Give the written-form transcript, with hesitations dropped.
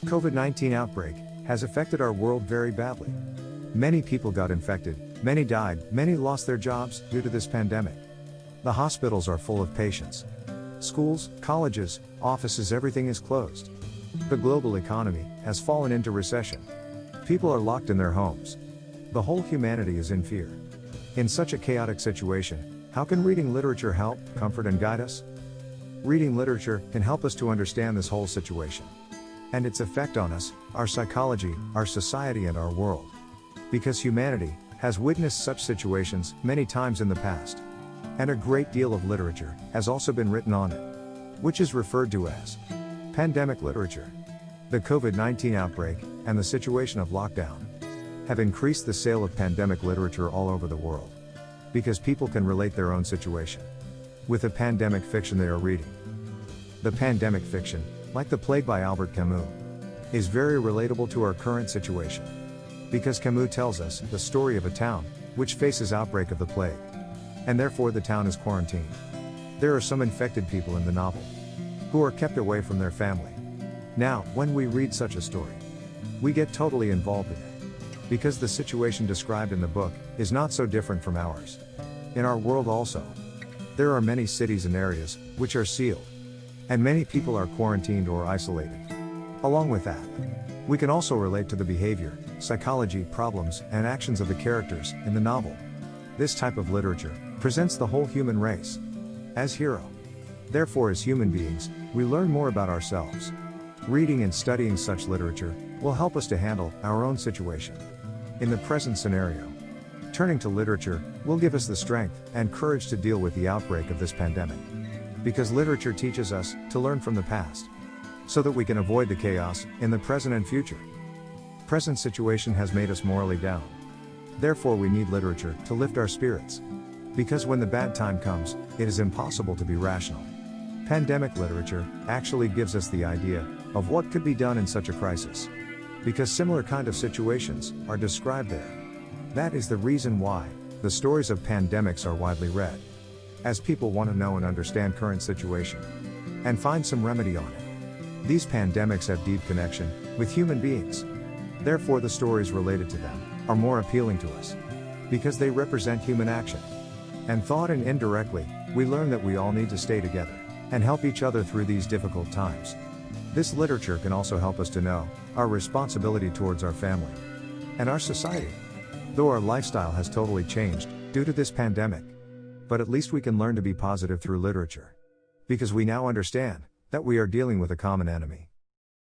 COVID-19 outbreak has affected our world very badly. Many people got infected, many died, many lost their jobs due to this pandemic. The hospitals are full of patients. Schools, colleges, offices, everything is closed. The global economy has fallen into recession. People are locked in their homes. The whole humanity is in fear. In such a chaotic situation, how can reading literature help, comfort and guide us? Reading literature can help us to understand this whole situation and its effect on us, our psychology, our society and our world. Because humanity has witnessed such situations many times in the past. And a great deal of literature has also been written on it, which is referred to as pandemic literature. The COVID-19 outbreak and the situation of lockdown have increased the sale of pandemic literature all over the world, because people can relate their own situation with the pandemic fiction they are reading. The pandemic fiction, like The Plague by Albert Camus, is very relatable to our current situation, because Camus tells us the story of a town which faces outbreak of the plague, and therefore the town is quarantined. There are some infected people in the novel who are kept away from their family. Now, when we read such a story, we get totally involved in it, because the situation described in the book is not so different from ours. In our world also, there are many cities and areas which are sealed, and many people are quarantined or isolated. Along with that, we can also relate to the behavior, psychology, problems, and actions of the characters in the novel. This type of literature presents the whole human race as hero. Therefore, as human beings, we learn more about ourselves. Reading and studying such literature will help us to handle our own situation in the present scenario. Turning to literature will give us the strength and courage to deal with the outbreak of this pandemic. Because literature teaches us to learn from the past, so that we can avoid the chaos in the present and future. Present situation has made us morally down. Therefore we need literature to lift our spirits. Because when the bad time comes, it is impossible to be rational. Pandemic literature actually gives us the idea of what could be done in such a crisis. Because similar kind of situations are described there. That is the reason why the stories of pandemics are widely read, as people want to know and understand current situation and find some remedy on it. These pandemics have deep connection with human beings. Therefore the stories related to them are more appealing to us, because they represent human action and thought, and indirectly, we learn that we all need to stay together and help each other through these difficult times. This literature can also help us to know our responsibility towards our family and our society. Though our lifestyle has totally changed due to this pandemic, but at least we can learn to be positive through literature, because we now understand that we are dealing with a common enemy.